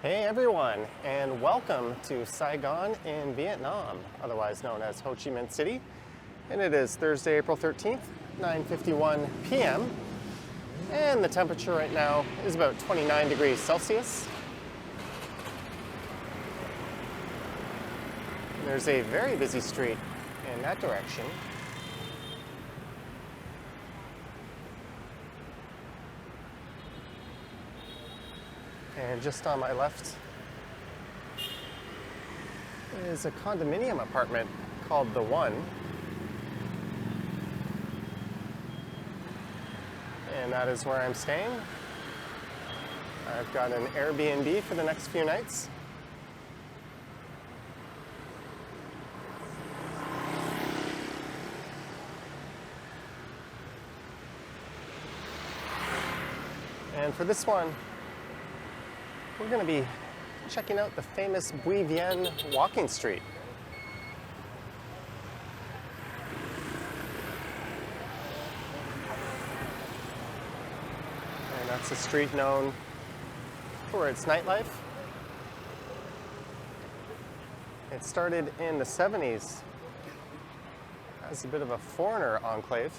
Hey everyone, and welcome to Saigon in Vietnam, otherwise known as Ho Chi Minh City. And it is Thursday, April 13th, 9:51 p.m. And the temperature right now is about 29 degrees Celsius. There's a very busy street in that direction. And just on my left is a condominium apartment called The One. And that is where I'm staying. I've got an Airbnb for the next few nights. And for this one, we're going to be checking out the famous Bui Vien walking street. And that's a street known for its nightlife. It started in the 70s as a bit of a foreigner enclave.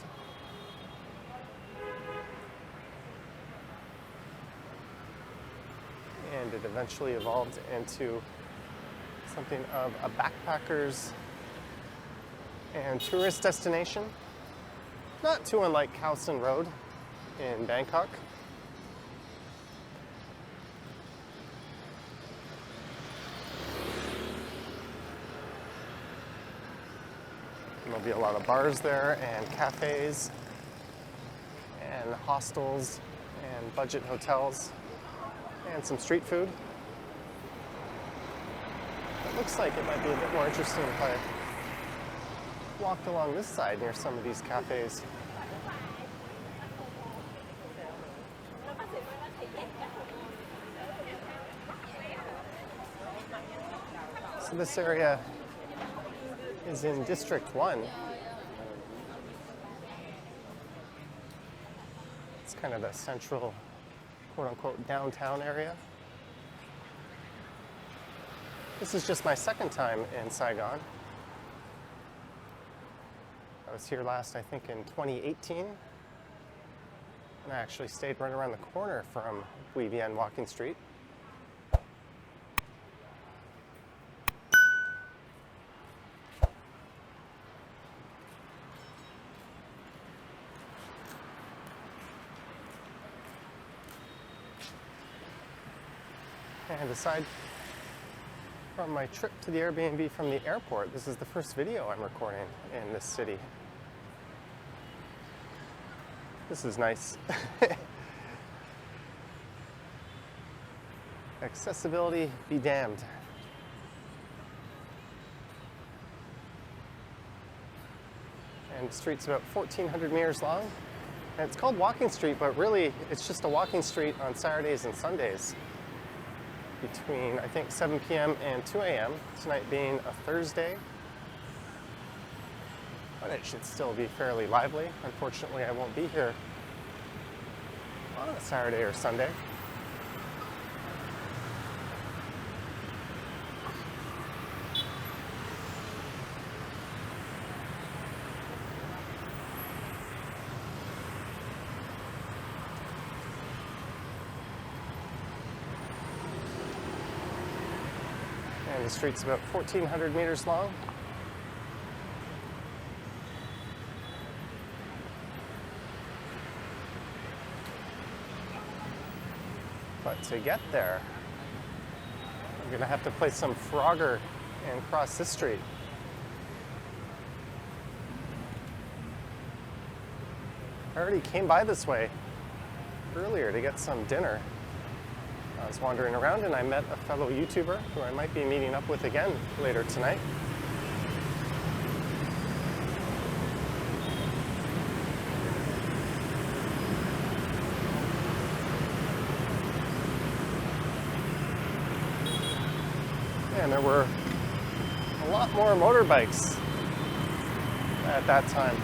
And it eventually evolved into something of a backpackers and tourist destination, not too unlike Khao San Road in Bangkok. And there'll be a lot of bars there and cafes and hostels and budget hotels. And some street food. It looks like it might be a bit more interesting if I walked along this side near some of these cafes. So this area is in District 1. It's kind of the central quote-unquote downtown area. This is just my second time in Saigon. I was here last, I think, in 2018. And I actually stayed right around the corner from Bui Vien Walking Street. And aside from my trip to the Airbnb from the airport, this is the first video I'm recording in this city. This is nice. Accessibility be damned. And the street's about 1,400 meters long. And it's called Walking Street, but really it's just a walking street on Saturdays and Sundays, between, I think, 7 p.m. and 2 a.m., tonight being a Thursday. But it should still be fairly lively. Unfortunately, I won't be here on a Saturday or Sunday. And the street's about 1,400 meters long. But to get there, I'm gonna have to play some Frogger and cross this street. I already came by this way earlier to get some dinner. I was wandering around and I met a fellow YouTuber who I might be meeting up with again later tonight. And there were a lot more motorbikes at that time.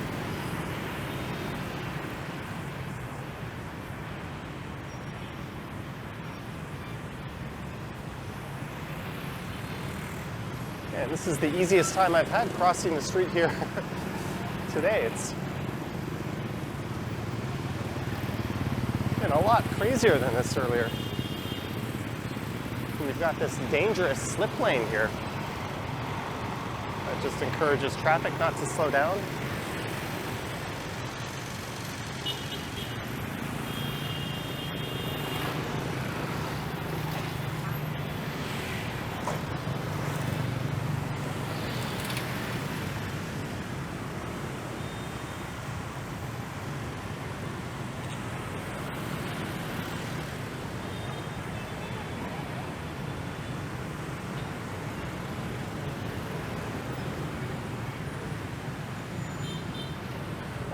And this is the easiest time I've had crossing the street here today. It's been a lot crazier than this earlier. And we've got this dangerous slip lane here that just encourages traffic not to slow down.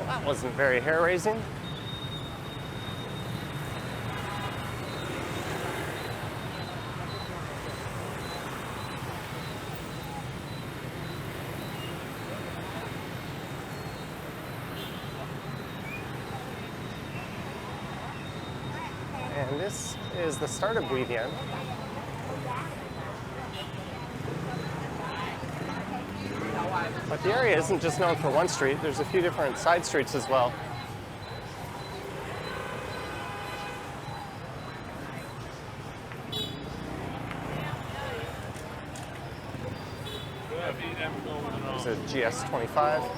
That wasn't very hair-raising. And this is the start of Bui Vien. But the area isn't just known for one street. There's a few different side streets as well. There's a GS25.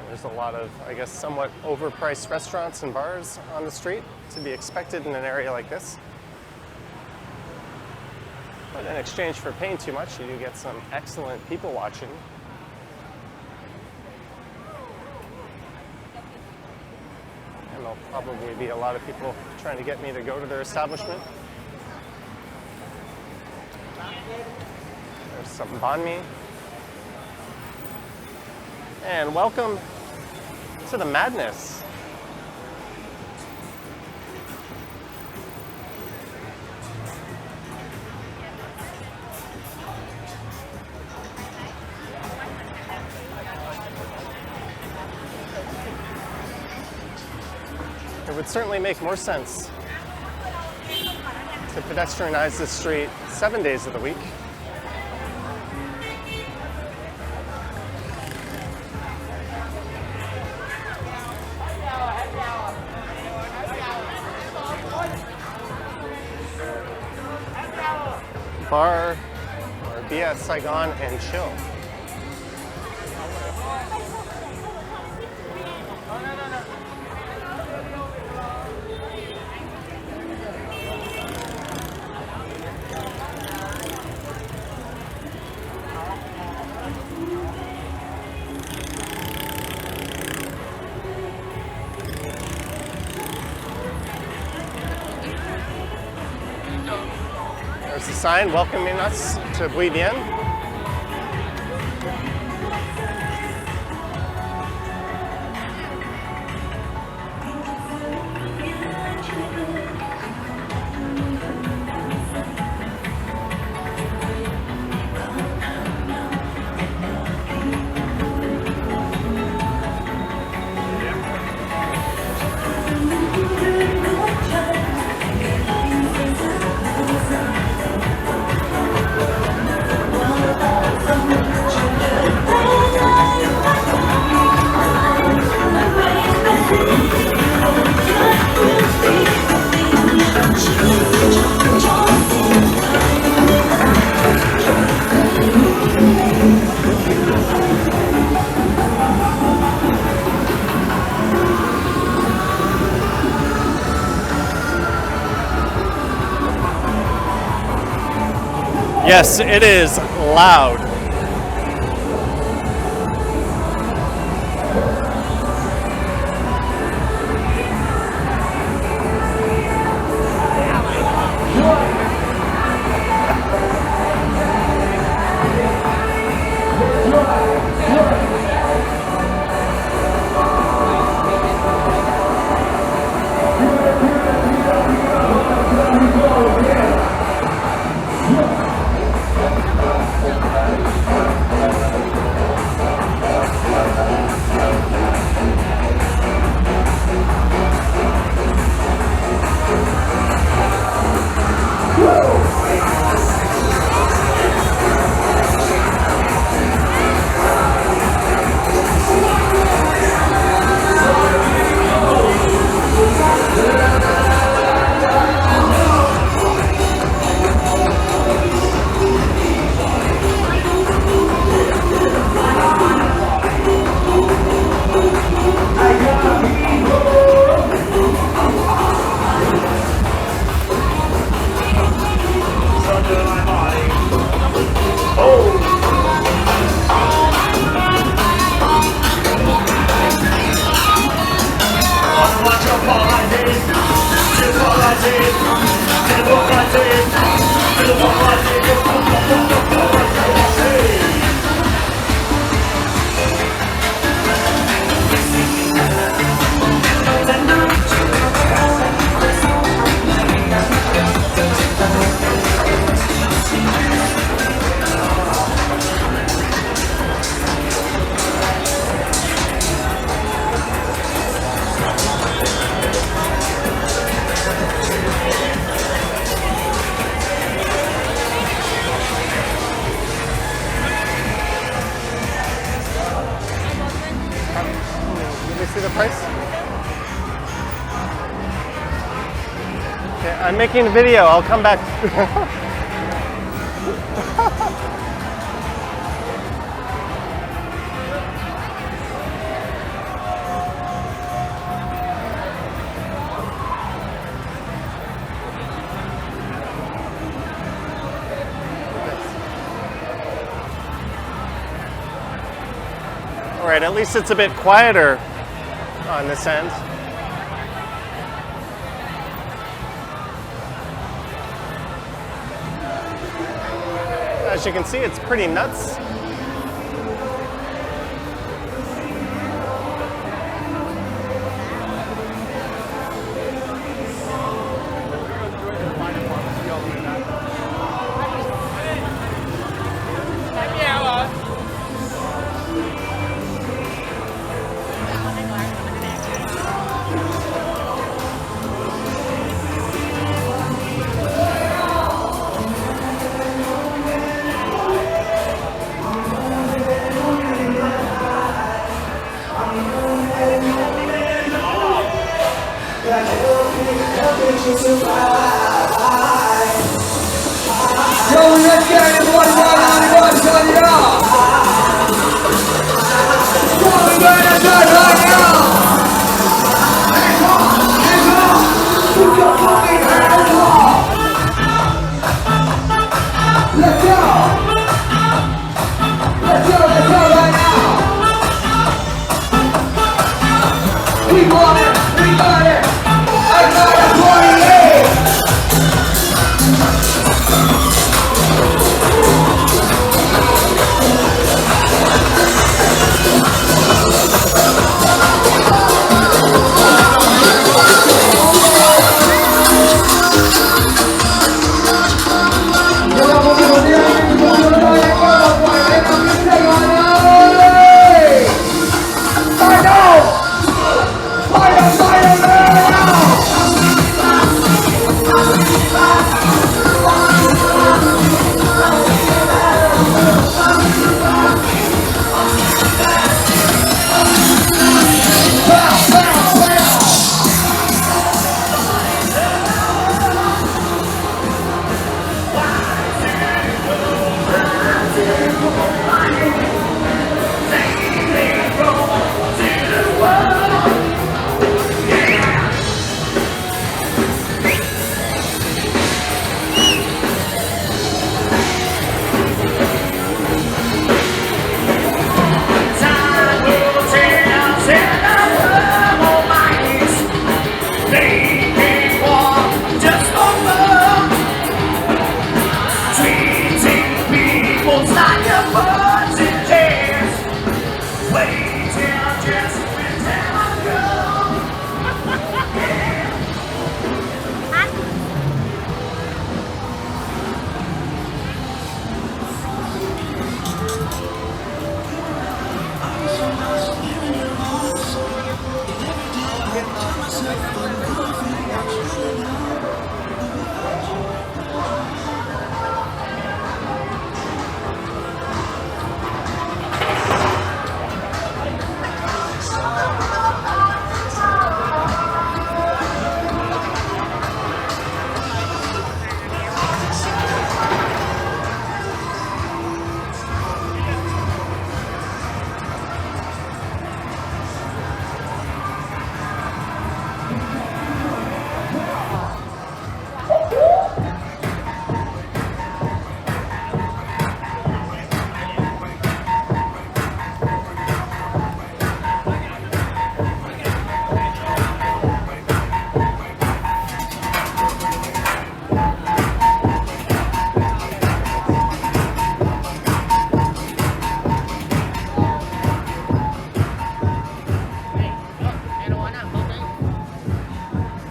There's a lot of, I guess, somewhat overpriced restaurants and bars on the street, to be expected in an area like this. But in exchange for paying too much, you do get some excellent people watching. And there'll probably be a lot of people trying to get me to go to their establishment. There's some banh mi. And welcome to the madness. It would certainly make more sense to pedestrianize this street 7 days of the week. Bar or be at Saigon and chill. There's a sign welcoming us to Bui Vien. Yes, it is loud. Let me see the price. Okay, I'm making a video. I'll come back. All right, at least it's a bit quieter on this end. As you can see, it's pretty nuts.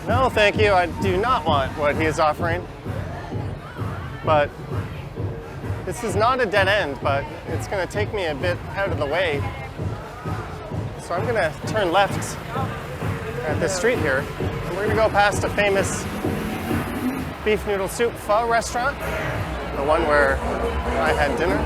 No, thank you. I do not want what he is offering. But this is not a dead end, but it's going to take me a bit out of the way. So I'm going to turn left at this street here. I'm we're gonna go past a famous beef noodle soup pho restaurant, the one where I had dinner.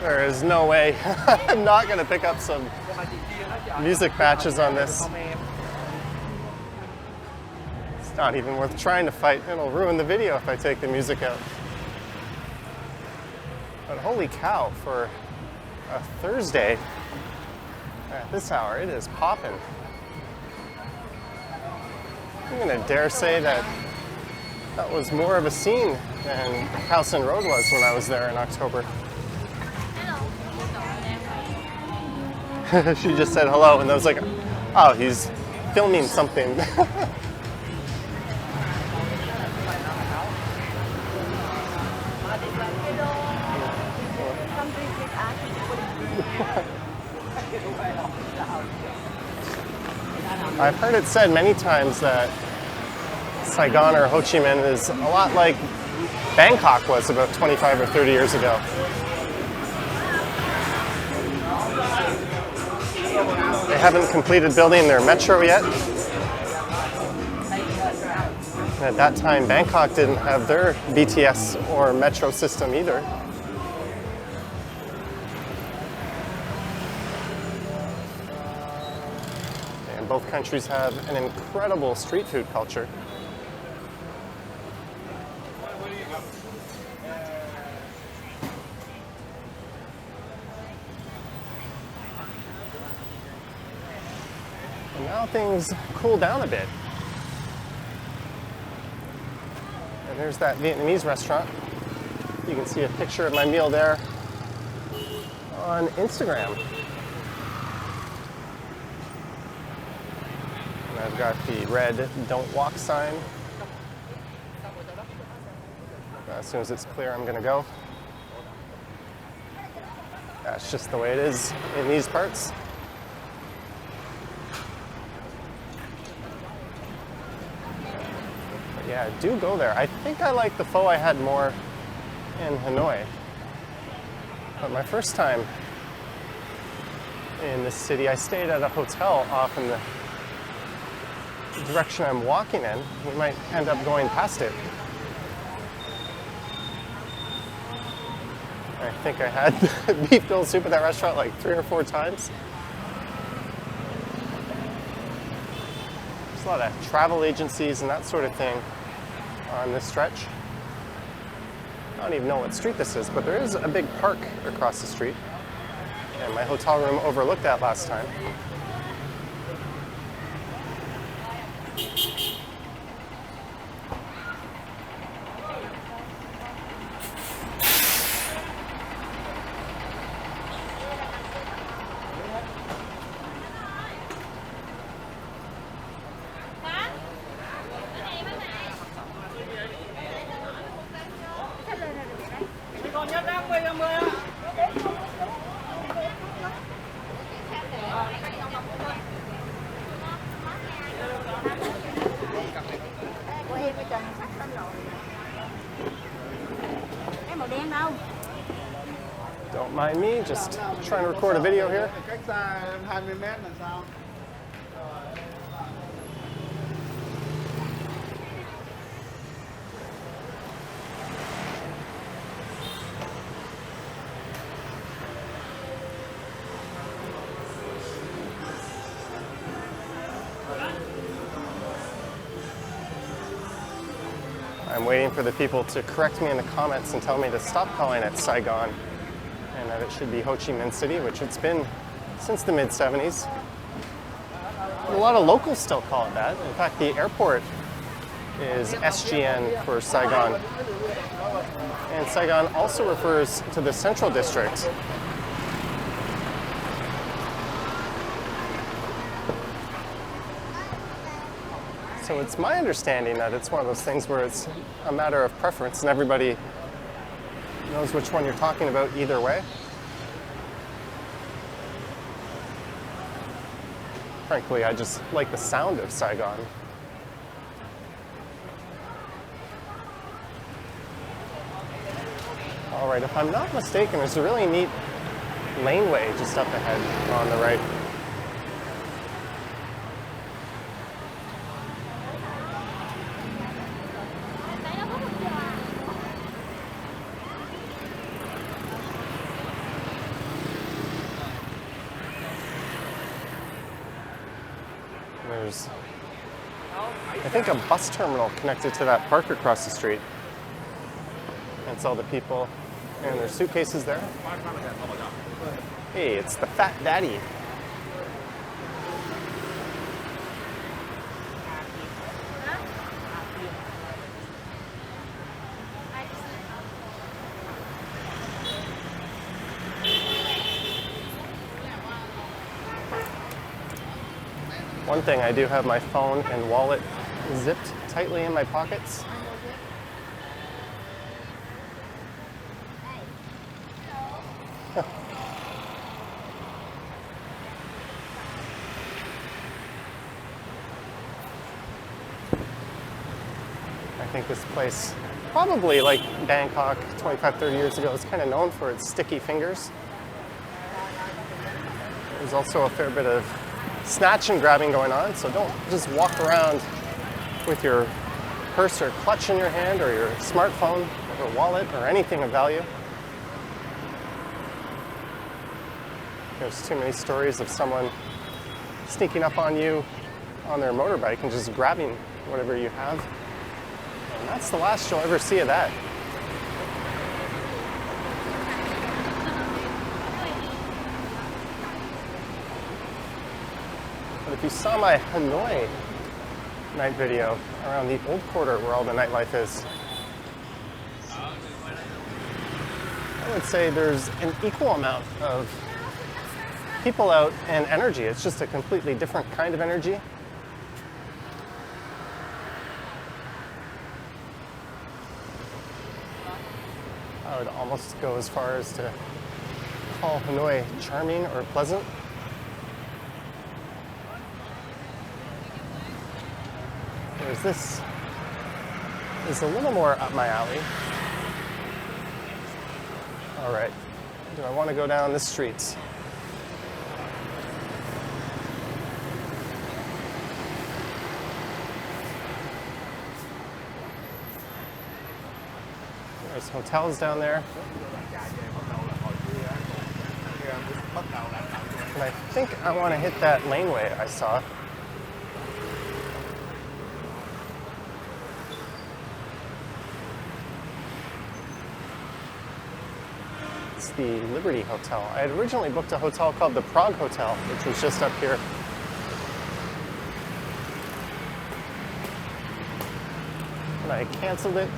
There is no way I'm not going to pick up some music patches on this. It's not even worth trying to fight. It'll ruin the video if I take the music out. But holy cow, for a Thursday at this hour, it is popping. I'm going to dare say that that was more of a scene than Howson Road was when I was there in October. She just said hello, and I was like, oh, he's filming something. I've heard it said many times that Saigon or Ho Chi Minh is a lot like Bangkok was about 25 or 30 years ago. They haven't completed building their metro yet. And at that time, Bangkok didn't have their BTS or metro system either. And both countries have an incredible street food culture. Now things cool down a bit. And there's that Vietnamese restaurant. You can see a picture of my meal there on Instagram. And I've got the red "Don't Walk" sign. As soon as it's clear, I'm gonna go. That's just the way it is in these parts. Yeah, do go there. I think I like the pho I had more in Hanoi. But my first time in this city, I stayed at a hotel off in the direction I'm walking in. We might end up going past it. I think I had beef noodle soup at that restaurant like 3 or 4 times. There's a lot of travel agencies and that sort of thing on this stretch. I don't even know what street this is, but there is a big park across the street. And my hotel room overlooked that last time. Don't mind me, just trying to record a video here. I'm waiting for the people to correct me in the comments and tell me to stop calling it Saigon and that it should be Ho Chi Minh City, which it's been since the mid-70s. A lot of locals still call it that. In fact, the airport is SGN for Saigon. And Saigon also refers to the Central District. So it's my understanding that it's one of those things where it's a matter of preference and everybody knows which one you're talking about either way. Frankly, I just like the sound of Saigon. All right, if I'm not mistaken, there's a really neat laneway just up ahead on the right. There's, I think, a bus terminal connected to that park across the street. That's all the people and their suitcases there. Hey, it's the Fat Daddy. One thing, I do have my phone and wallet zipped tightly in my pockets. I think this place, probably like Bangkok 25, 30 years ago, is kind of known for its sticky fingers. There's also a fair bit of snatch and grabbing going on, so don't just walk around with your purse or clutch in your hand or your smartphone or wallet or anything of value. There's too many stories of someone sneaking up on you on their motorbike and just grabbing whatever you have. And that's the last you'll ever see of that. But if you saw my Hanoi night video around the old quarter where all the nightlife is, I would say there's an equal amount of people out and energy. It's just a completely different kind of energy. I would almost go as far as to call Hanoi charming or pleasant. Whereas this is a little more up my alley. All right, do I want to go down the streets? There's hotels down there. And I think I want to hit that laneway I saw. It's the Liberty Hotel. I had originally booked a hotel called the Prague Hotel, which was just up here. And I canceled it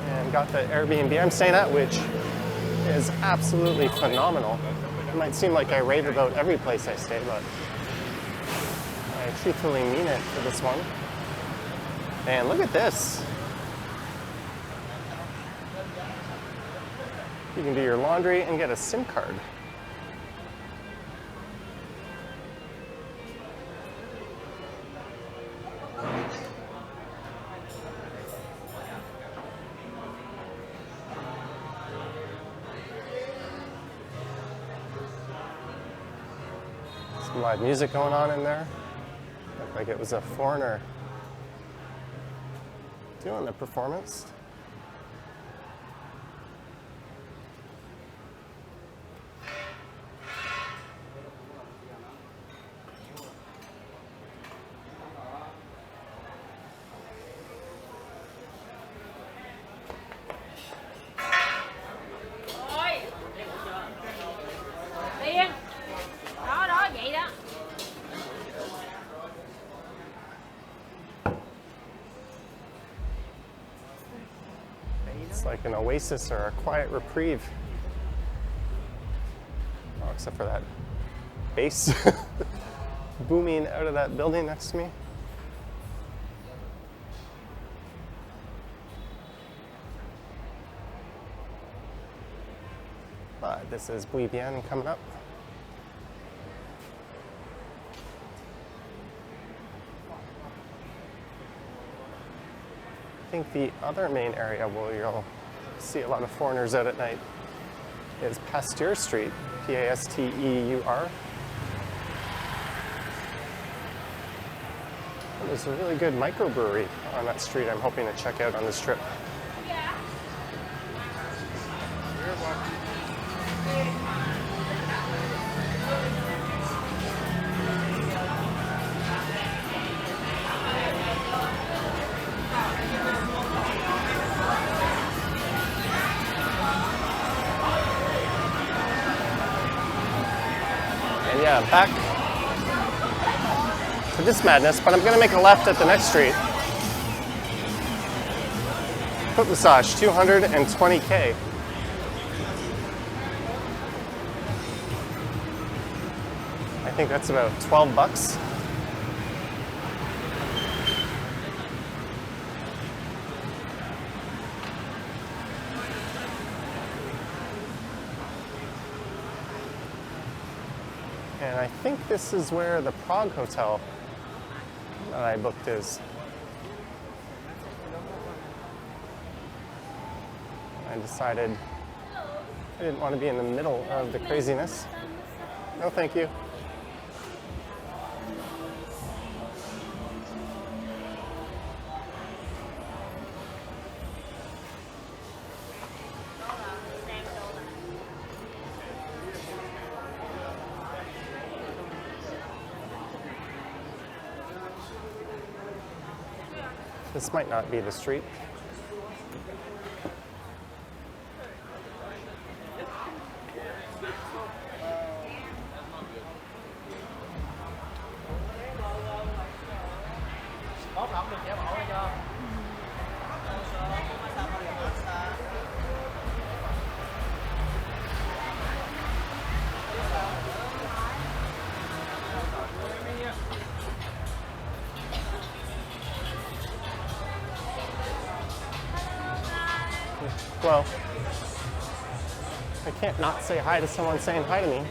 and got the Airbnb I'm staying at, which is absolutely phenomenal. It might seem like I rave about every place I stay, but I truthfully mean it for this one. And look at this. You can do your laundry and get a SIM card. Some live music going on in there. Looked like it was a foreigner doing the performance. It's like an oasis or a quiet reprieve. Oh, except for that bass booming out of that building next to me. This is Bui Vien coming up. I think the other main area where you'll see a lot of foreigners out at night is Pasteur Street, Pasteur. There's a really good microbrewery on that street I'm hoping to check out on this trip. And yeah, back to this madness, but I'm gonna make a left at the next street. Foot massage, 220K. I think that's about 12 bucks. And I think this is where the Prague Hotel that I booked is. I decided I didn't want to be in the middle of the craziness. No, thank you. This might not be the street. Well, I can't not say hi to someone saying hi to me.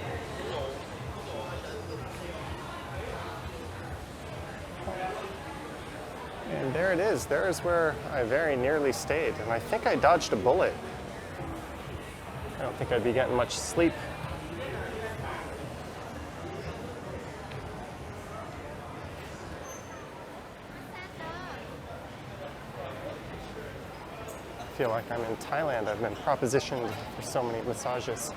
And there it is. There is where I very nearly stayed. And I think I dodged a bullet. I don't think I'd be getting much sleep. I feel like I'm in Thailand. I've been propositioned for so many massages.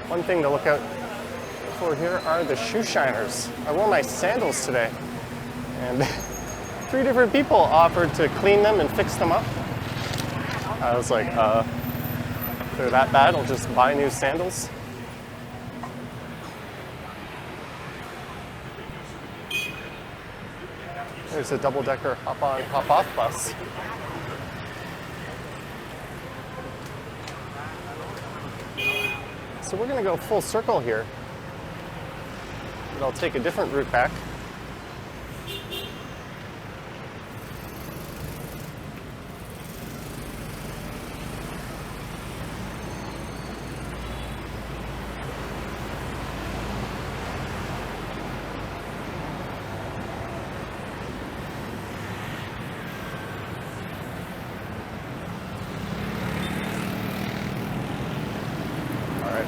One thing to look out for here are the shoe shiners. I wore my sandals today, and 3 different people offered to clean them and fix them up. I was like, if they're that bad, I'll just buy new sandals. There's a double-decker hop-on, hop-off bus. So we're going to go full circle here, but I'll take a different route back.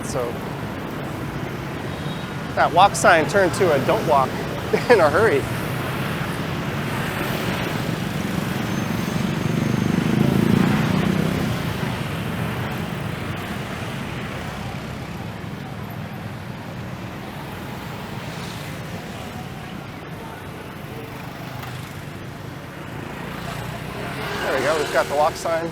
So that walk sign turned to a don't walk in a hurry. There we go, we've got the walk sign.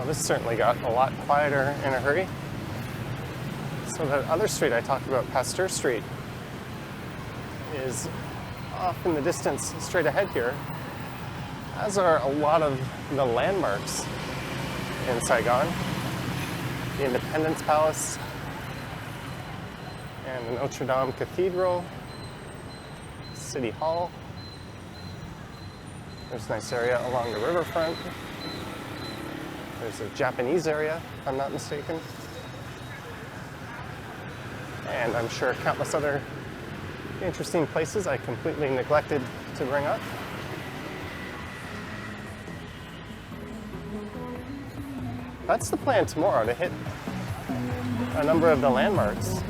Well, this certainly got a lot quieter in a hurry. So that other street I talked about, Pasteur Street, is off in the distance straight ahead here, as are a lot of the landmarks in Saigon. The Independence Palace and the Notre Dame Cathedral, City Hall. There's a nice area along the riverfront. There's a Japanese area, if I'm not mistaken. And I'm sure countless other interesting places I completely neglected to bring up. That's the plan tomorrow, to hit a number of the landmarks.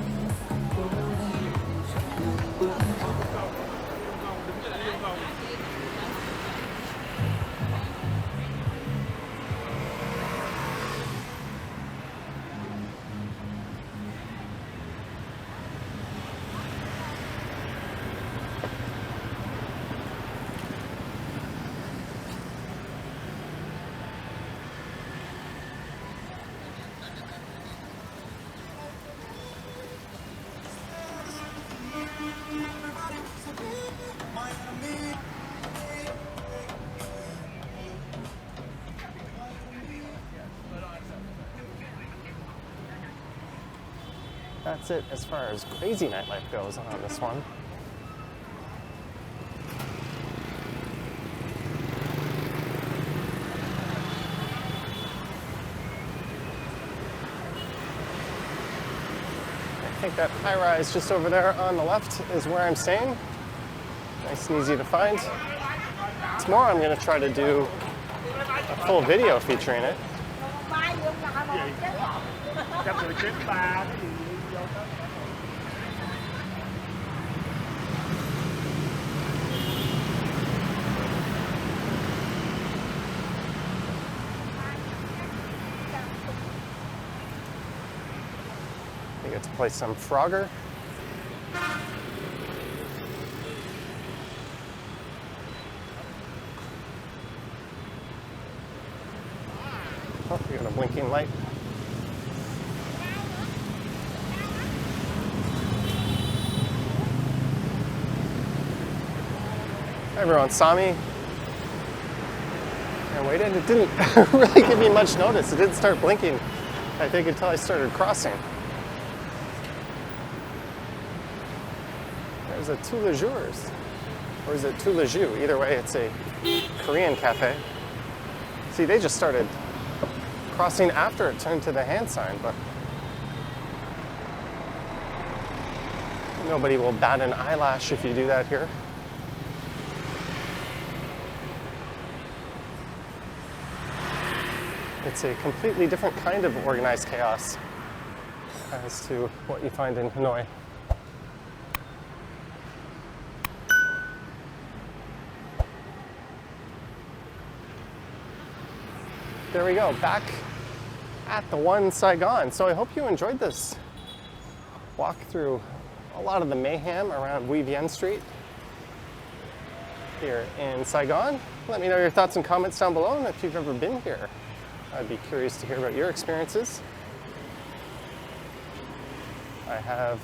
That's it as far as crazy nightlife goes on this one. I think that high rise just over there on the left is where I'm staying. Nice and easy to find. Tomorrow I'm going to try to do a full video featuring it. You get to play some Frogger. Oh, we got a blinking light. Everyone saw me and waited. It didn't really give me much notice. It didn't start blinking, I think, until I started crossing. There's a Tous les Jours, or is it Tous les Jours? Either way, it's a Korean cafe. See, they just started crossing after it turned to the hand sign, but nobody will bat an eyelash if you do that here. It's a completely different kind of organized chaos as to what you find in Hanoi. There we go, back at the One Saigon. So I hope you enjoyed this walk through a lot of the mayhem around Bui Vien Street here in Saigon. Let me know your thoughts and comments down below, and if you've ever been here, I'd be curious to hear about your experiences. I have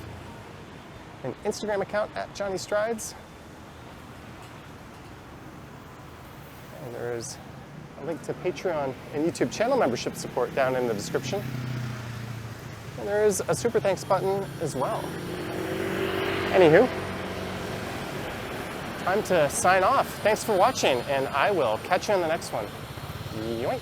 an Instagram account at Johnny Strides, and there is a link to Patreon and YouTube channel membership support down in the description. And there is a super thanks button as well. Anywho, time to sign off. Thanks for watching, and I will catch you on the next one. Yoink.